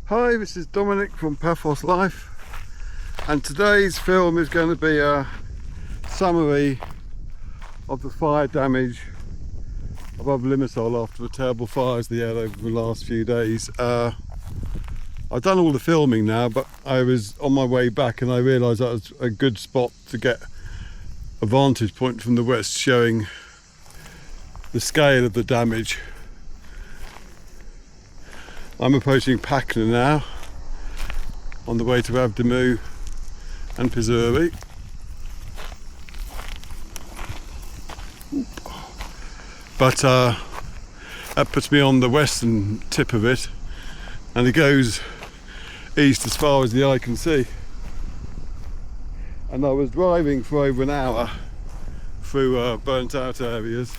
Hi, this is Dominic from Paphos Life, and today's film is going to be a summary of the fire damage above Limassol after the terrible fires they had over the last few days. I've done all the filming now, but I was on my way back and I realised that was a good spot to get a vantage point from the west showing the scale of the damage. I'm approaching Pakna now, on the way to Avdamu and Pizuri. But that puts me on the western tip of it, and it goes east as far as the eye can see. And I was driving for over an hour through burnt out areas.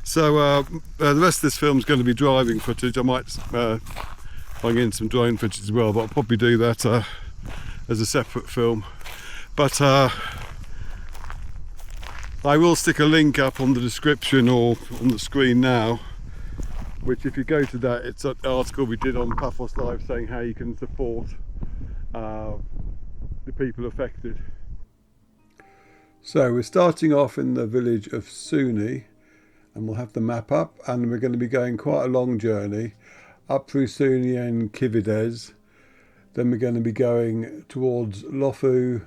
So the rest of this film is going to be driving footage. I might bring in some drone footage as well, but I'll probably do that as a separate film. But I will stick a link up on the description or on the screen now, which if you go to that, it's an article we did on Paphos Live saying how you can support the people affected. So we're starting off in the village of Souni, and we'll have the map up, and we're going to be going quite a long journey up through Souni and Kivides. Then we're going to be going towards Lofou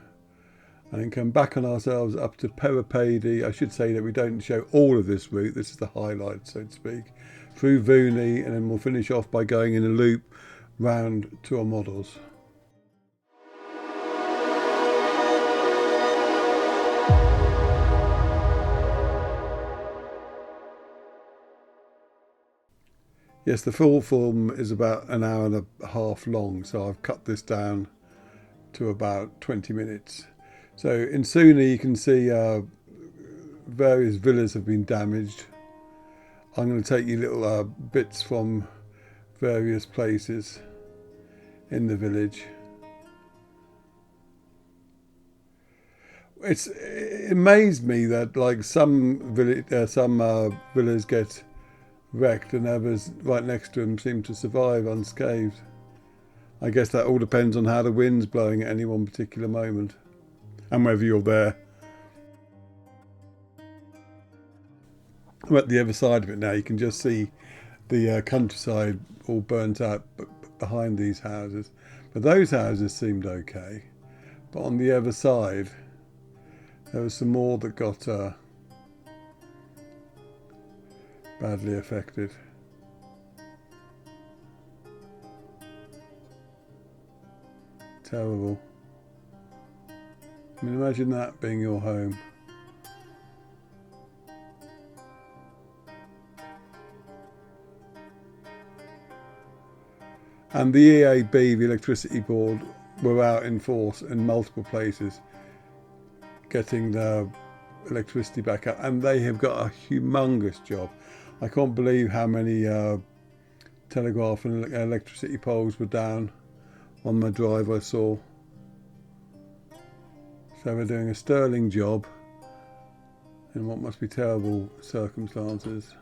and then come back on ourselves up to Pera Pedi. I should say that we don't show all of this route, this is the highlight, so to speak, through Vouni, and then we'll finish off by going in a loop round to Omodos. Yes, the full film is about an hour and a half long, so I've cut this down to about 20 minutes. So in Sunni you can see various villas have been damaged. I'm going to take you little bits from various places in the village. It amazed me that like some villas get wrecked and others right next to them seem to survive unscathed. I guess that all depends on how the wind's blowing at any one particular moment and whether you're there. I'm at the other side of it now. You can just see the countryside all burnt out behind these houses, but those houses seemed okay. But on the other side there was some more that got badly affected. Terrible. I mean, imagine that being your home. And the EAB, the electricity board, were out in force in multiple places getting the electricity back up, and they have got a humongous job. I can't believe how many telegraph and electricity poles were down on my drive I saw. So they're doing a sterling job in what must be terrible circumstances.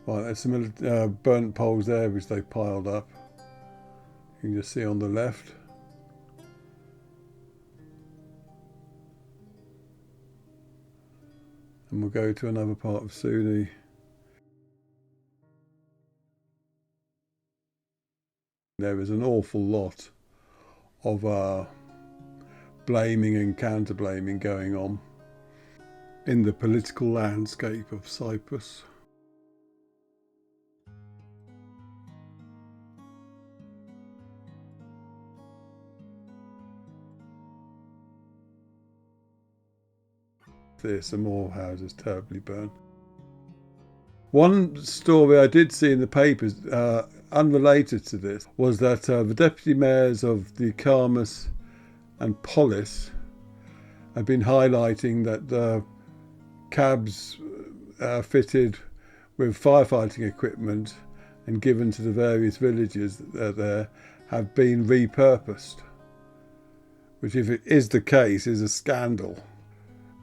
Right, there's some burnt poles there which they piled up. You can just see on the left. And we'll go to another part of Souni. There is an awful lot of blaming and counter-blaming going on in the political landscape of Cyprus. There's some more houses terribly burned. One story I did see in the papers, unrelated to this, was that the deputy mayors of the Karmas and Polis have been highlighting that the cabs fitted with firefighting equipment and given to the various villages that are there have been repurposed, which, if it is the case, is a scandal.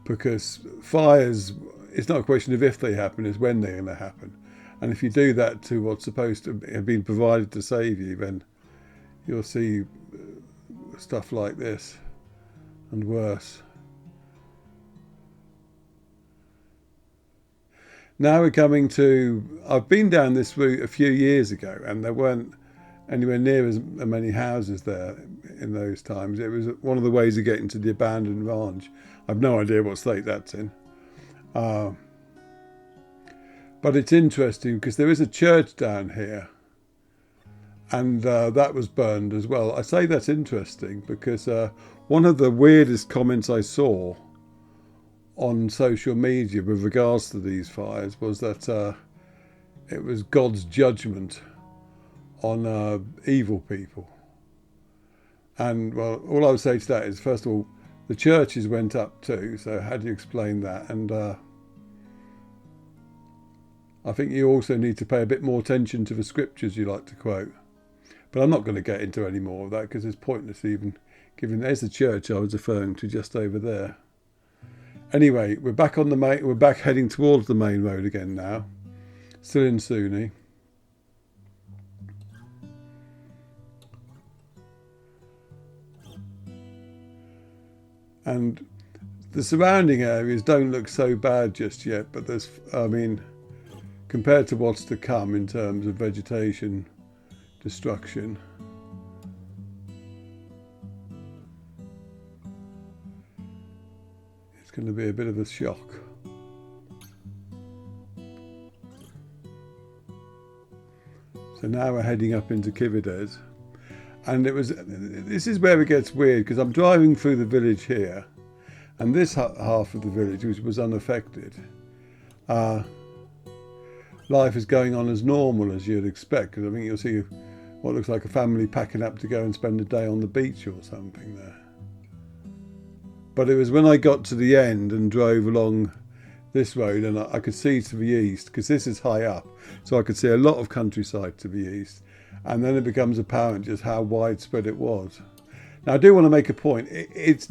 Because fires, it's not a question of if they happen, it's when they're going to happen. And if you do that to what's supposed to have been provided to save you, then you'll see stuff like this and worse. Now we're coming to, I've been down this route a few years ago, and there weren't anywhere near as many houses there in those times. It was one of the ways of getting to the abandoned ranch. I've no idea what state that's in. But it's interesting because there is a church down here, and that was burned as well. I say that's interesting because one of the weirdest comments I saw on social media with regards to these fires was that it was God's judgment on evil people. And well, all I would say to that is, first of all, the churches went up too, so how do you explain that? And I think you also need to pay a bit more attention to the scriptures you like to quote. But I'm not going to get into any more of that because it's pointless even giving. There's the church I was referring to just over there. Anyway, we're back on the main. We're back heading towards the main road again now, still in Souni. And the surrounding areas don't look so bad just yet, but there's, I mean, compared to what's to come in terms of vegetation destruction, it's going to be a bit of a shock. So now we're heading up into Kivides, and this is where it gets weird because I'm driving through the village here, and this half of the village, which was unaffected, life is going on as normal as you'd expect, because I think you'll see what looks like a family packing up to go and spend a day on the beach or something there. But it was when I got to the end and drove along this road, and I could see to the east, because this is high up, so I could see a lot of countryside to the east, and then it becomes apparent just how widespread it was. Now I do want to make a point. It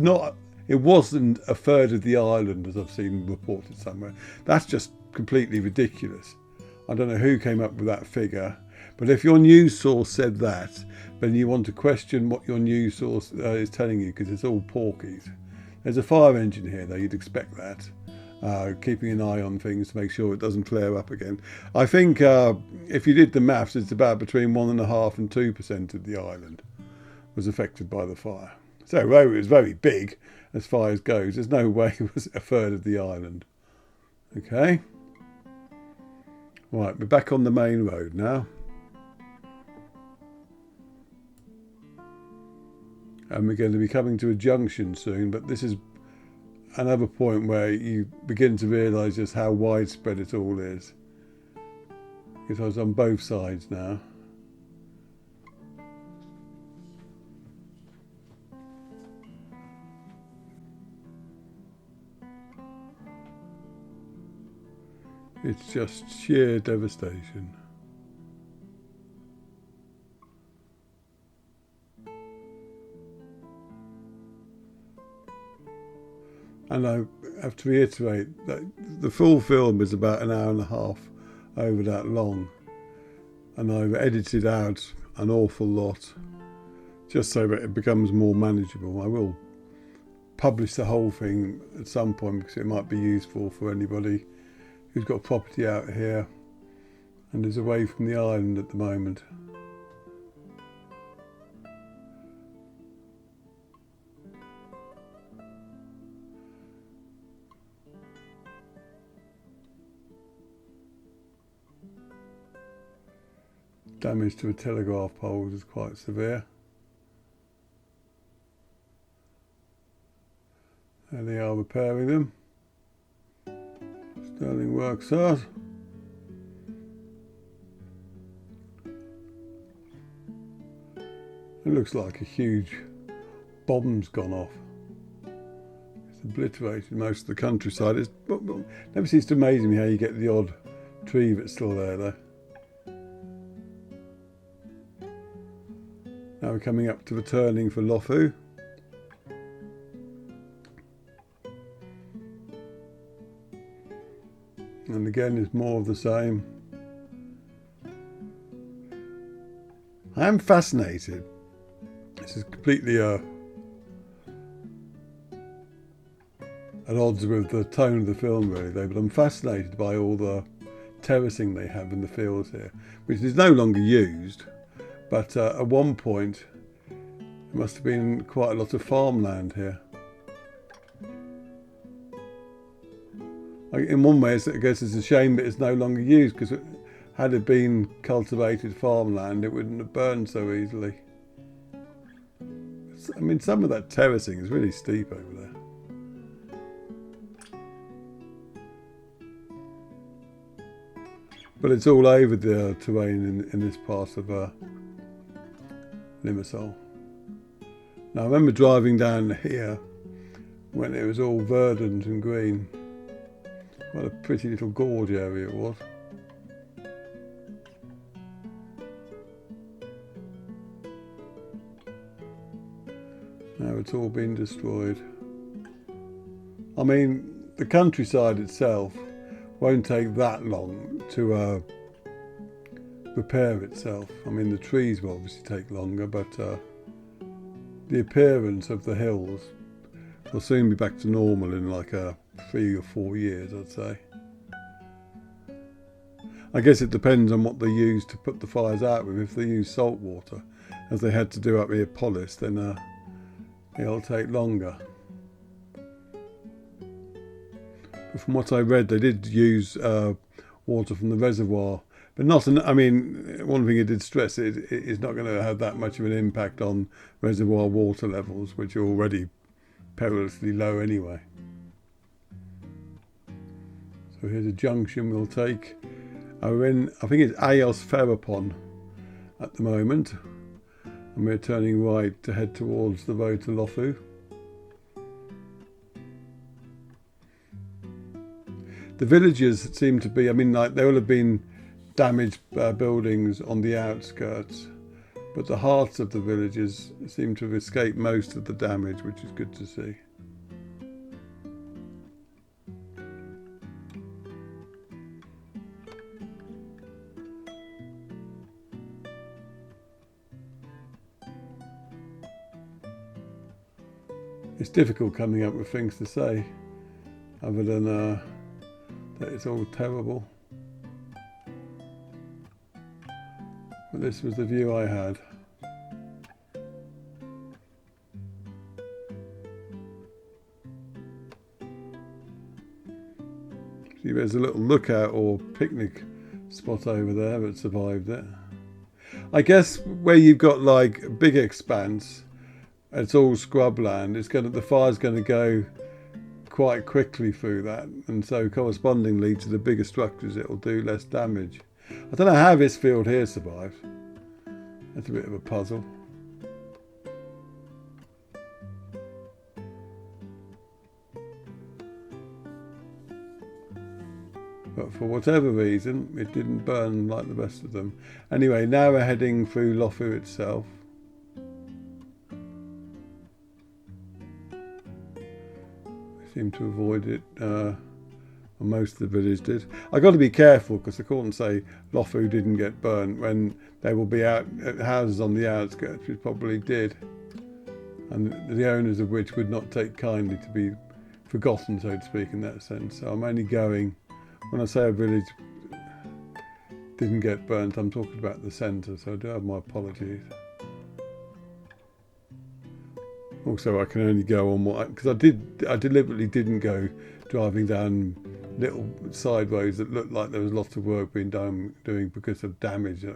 wasn't a third of the island, as I've seen reported somewhere. That's just completely ridiculous. I don't know who came up with that figure, but if your news source said that, then you want to question what your news source is telling you, because it's all porkies. There's a fire engine here, though. You'd expect that. Keeping an eye on things to make sure it doesn't flare up again. I think if you did the maths, it's about between 1.5% and 2% of the island was affected by the fire. So it was very big as fires goes. There's no way it was a third of the island. Okay. Right, we're back on the main road now. And we're going to be coming to a junction soon, but this is another point where you begin to realise just how widespread it all is. Because I was on both sides now. It's just sheer devastation. And I have to reiterate that the full film is about an hour and a half over that long. And I've edited out an awful lot just so that it becomes more manageable. I will publish the whole thing at some point because it might be useful for anybody who's got property out here and is away from the island at the moment. Damage to a telegraph pole is quite severe. There they are repairing them. Sterling works hard. It looks like a huge bomb's gone off. It's obliterated most of the countryside. It never ceases to amaze me how you get the odd tree that's still there though. Now we're coming up to the turning for Lofou. And again, it's more of the same. I am fascinated. This is completely at odds with the tone of the film, really, though. But I'm fascinated by all the terracing they have in the fields here, which is no longer used. But at one point, there must have been quite a lot of farmland here. In one way, I guess it's a shame that it's no longer used, because had it been cultivated farmland, it wouldn't have burned so easily. I mean, some of that terracing is really steep over there. But it's all over the terrain in this part of Limassol. Now, I remember driving down here when it was all verdant and green. What a pretty little gorge area it was. Now it's all been destroyed. I mean, the countryside itself won't take that long to repair itself. I mean, the trees will obviously take longer, but the appearance of the hills will soon be back to normal in like 3 or 4 years, I'd say. I guess it depends on what they use to put the fires out with. If they use salt water, as they had to do up here at Polis, then it'll take longer. But from what I read, they did use water from the reservoir, but not. I mean, one thing it did stress it's not going to have that much of an impact on reservoir water levels, which are already perilously low anyway. So here's a junction we'll take. We're in, I think it's Ayos Ferapon at the moment, and we're turning right to head towards the road to Lofou. The villages seem to be, I mean, like, there will have been damaged buildings on the outskirts, but the hearts of the villages seem to have escaped most of the damage, which is good to see. It's difficult coming up with things to say, other than that it's all terrible. But this was the view I had. See, there's a little lookout or picnic spot over there that survived it. I guess where you've got like a big expanse, it's all scrubland. The fire's going to go quite quickly through that, and so correspondingly to the bigger structures, it will do less damage. I don't know how this field here survived. That's a bit of a puzzle. But for whatever reason, it didn't burn like the rest of them. Anyway, now we're heading through Lofou itself. Seem to avoid it, most of the village did. I got to be careful because I couldn't say Lofou didn't get burnt when they will be out at houses on the outskirts, which probably did, and the owners of which would not take kindly to be forgotten, so to speak, in that sense. So I'm only going, when I say a village didn't get burnt, I'm talking about the centre, so I do have my apologies. Also, I can only go on what, because I deliberately didn't go driving down little side roads that looked like there was lots of work being doing because of damage. I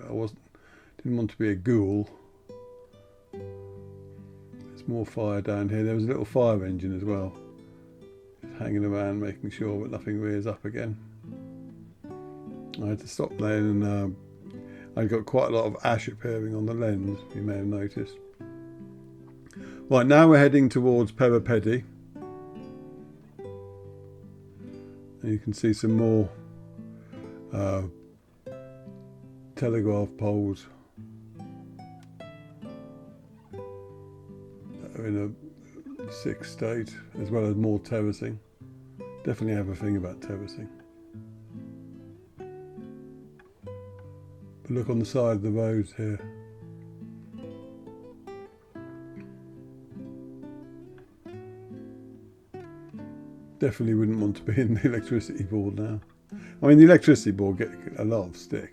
didn't want to be a ghoul. There's more fire down here. There was a little fire engine as well, just hanging around, making sure that nothing rears up again. I had to stop there, and I got quite a lot of ash appearing on the lens, you may have noticed. Right, now we're heading towards Pera Pedi. And you can see some more telegraph poles that are in a sick state, as well as more terracing. Definitely have a thing about terracing. But look on the side of the roads here. Definitely wouldn't want to be in the electricity board now. I mean, the electricity board get a lot of stick,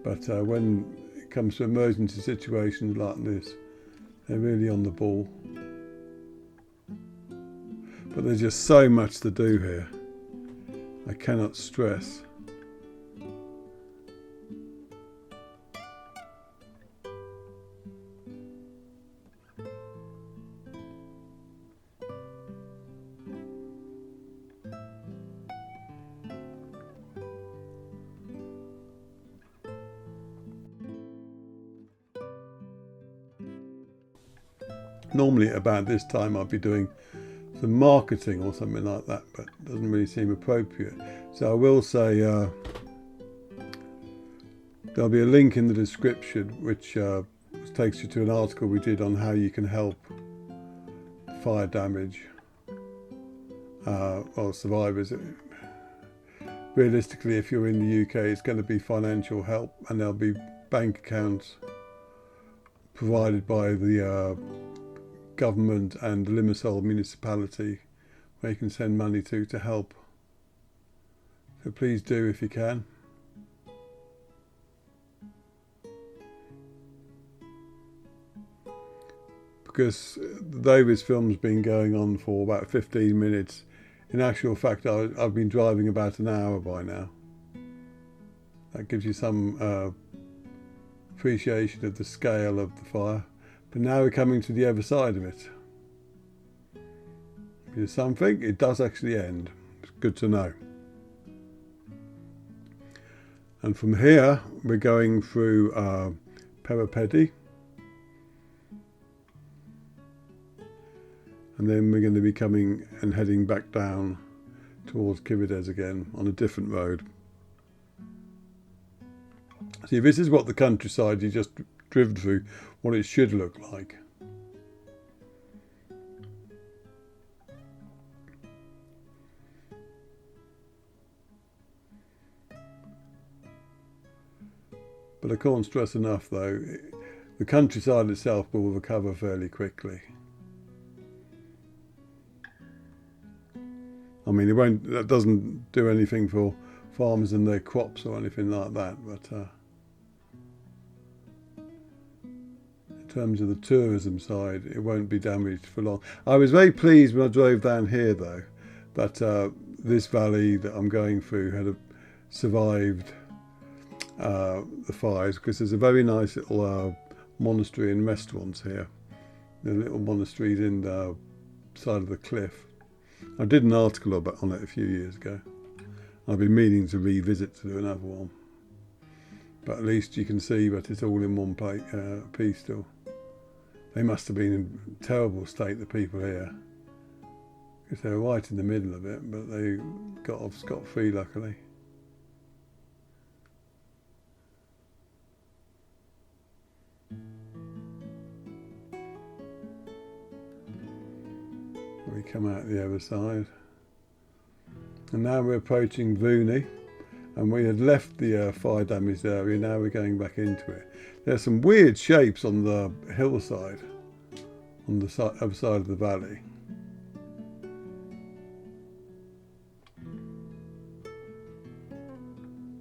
but when it comes to emergency situations like this, they're really on the ball. But there's just so much to do here. I cannot stress. Normally at about this time I'd be doing some marketing or something like that, but it doesn't really seem appropriate. So I will say there'll be a link in the description which takes you to an article we did on how you can help fire damage or survivors. Realistically, if you're in the UK, it's going to be financial help, and there'll be bank accounts provided by the government and the Limassol municipality where you can send money to help. So please do if you can. Because the Davis film's been going on for about 15 minutes. In actual fact, I've been driving about an hour by now. That gives you some appreciation of the scale of the fire. But now we're coming to the other side of it. Here's something, it does actually end. It's good to know. And from here, we're going through Pera Pedi. And then we're going to be coming and heading back down towards Kivides again on a different road. See, this is what the countryside you just driven through, what it should look like. But I can't stress enough though, the countryside itself will recover fairly quickly. I mean, that doesn't do anything for farmers and their crops or anything like that, but in terms of the tourism side, it won't be damaged for long. I was very pleased when I drove down here though, that this valley that I'm going through had survived the fires, because there's a very nice little monastery and restaurants here. The little monasteries in the side of the cliff. I did an article on it a few years ago. I've been meaning to revisit to do another one. But at least you can see that it's all in one piece still. They must have been in terrible state, the people here, because they were right in the middle of it, but they got off scot-free luckily. We come out the other side, and now we're approaching Vouni, and we had left the fire damaged area. Now we're going back into it. There's some weird shapes on the hillside on the other side of the valley.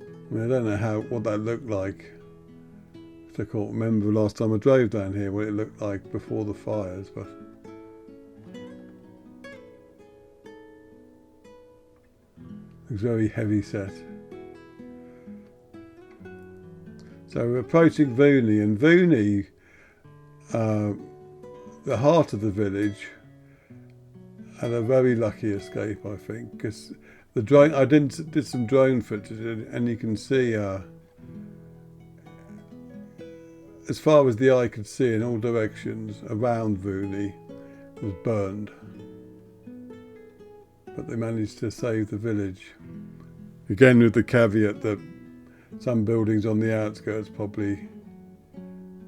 I mean, I don't know what that looked like. I can't remember the last time I drove down here what it looked like before the fires, but it's very heavy set. So we're approaching Vouni, and Vouni, the heart of the village, had a very lucky escape, I think, because the drone, I did some drone footage, and you can see as far as the eye could see in all directions around Vouni was burned. But they managed to save the village. Again, with the caveat that some buildings on the outskirts probably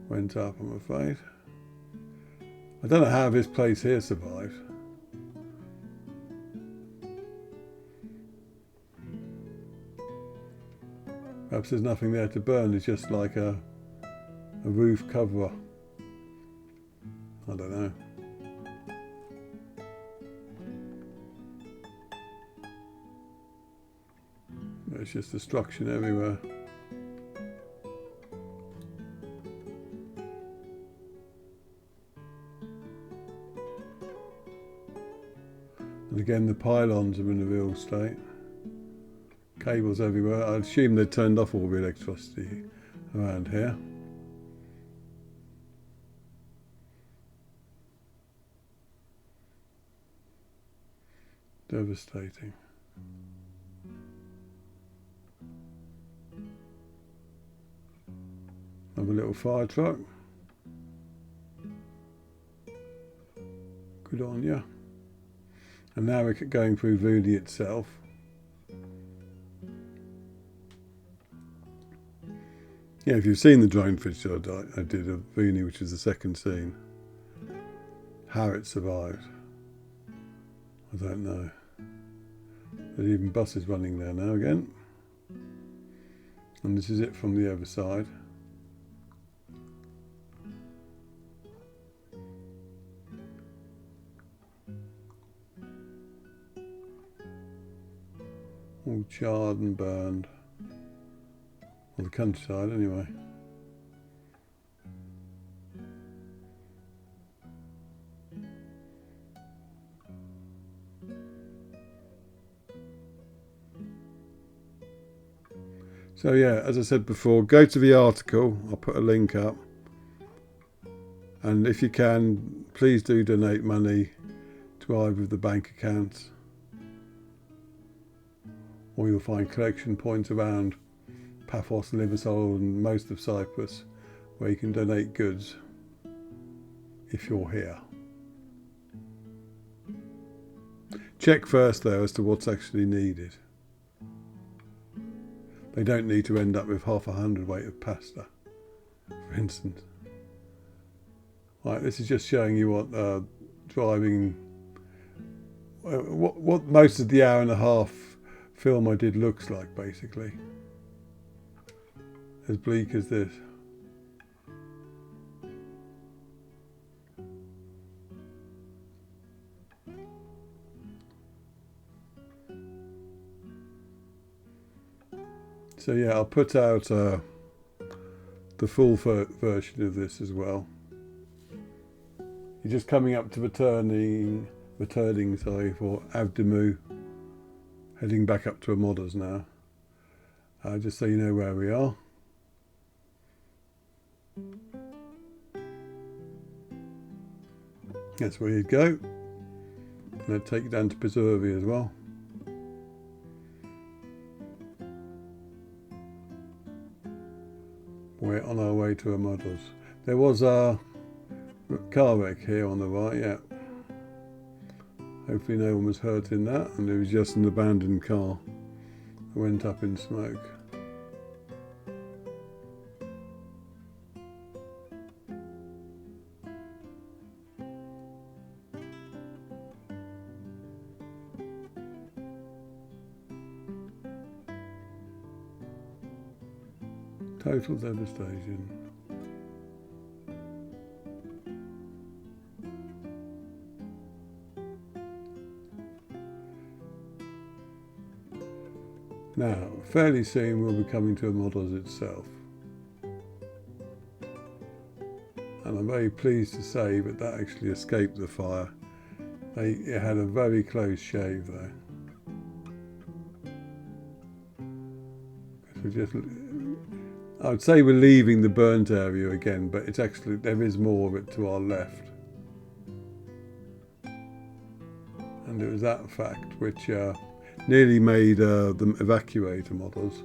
went up, I'm afraid. I don't know how this place here survived. Perhaps there's nothing there to burn, it's just like a roof cover. I don't know. it's just destruction everywhere. And again, the pylons are in a real state. Cables everywhere. I assume they turned off all the electricity around here. Devastating. Another little fire truck. Good on you. And now we're going through Vouni itself. Yeah, if you've seen the drone footage I did of Vouni, which is the second scene, how it survived, I don't know. There's even buses running there now again. And this is it from the other side. All charred and burned. Well, the countryside anyway. So yeah, as I said before, go to the article. I'll put a link up. And if you can, please do donate money to either of the bank accounts. Or you'll find collection points around Paphos, Limassol and most of Cyprus where you can donate goods if you're here. Check first though as to what's actually needed. They don't need to end up with half 100 weight of pasta, for instance. Right, this is just showing you what driving, what most of the hour and a half film I did looks like, basically. As bleak as this. So yeah, I'll put out the full version of this as well. You're just coming up to returning for Avdemu, heading back up to Omodos now. Just so you know where we are. That's where you'd go. And they'd take you down to Preservi as well. We're on our way to Omodos. There was a car wreck here on the right, yeah. Hopefully no one was hurt in that, and it was just an abandoned car that went up in smoke. Total devastation. Now, fairly soon we'll be coming to Omodos itself. And I'm very pleased to say that that actually escaped the fire. It had a very close shave though. I would say we're leaving the burnt area again, but it's actually, there is more of it to our left. And it was that fact which nearly made them evacuate Omodos.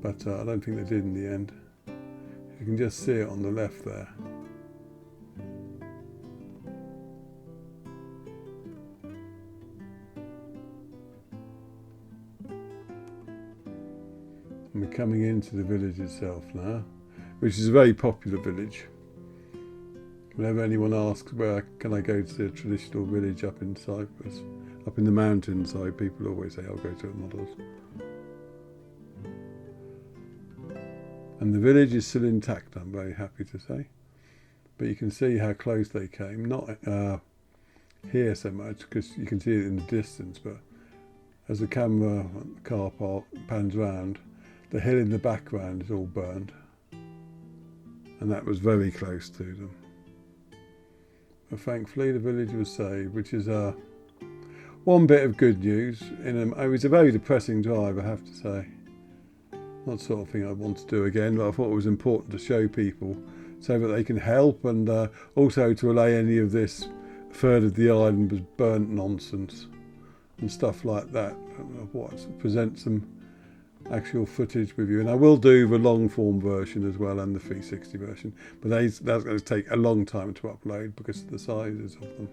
But I don't think they did in the end. You can just see it on the left there. And we're coming into the village itself now, which is a very popular village. Whenever anyone asks where can I go to the traditional village up in Cyprus, up in the mountainside, people always say I'll go to Omodos. And the village is still intact, I'm very happy to say. But you can see how close they came, not here so much because you can see it in the distance, but as the camera car park pans round, the hill in the background is all burned, and that was very close to them. But thankfully the village was saved, which is one bit of good news. It was a very depressing drive, I have to say. Not the sort of thing I want to do again, but I thought it was important to show people so that they can help, and also to allay any of this third of the island was burnt nonsense and stuff like that. Present some actual footage with you, and I will do the long form version as well and the 360 version, but that's going to take a long time to upload because of the sizes of them.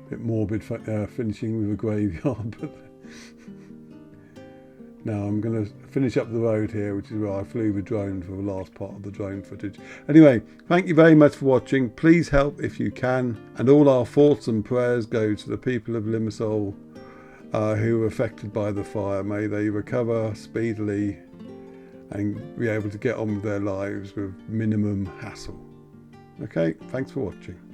Bit morbid finishing with a graveyard, but now I'm going to finish up the road here, which is where I flew the drone for the last part of the drone footage. Anyway, thank you very much for watching. Please help if you can, and all our thoughts and prayers go to the people of Limassol who were affected by the fire. May they recover speedily and be able to get on with their lives with minimum hassle. Okay, thanks for watching.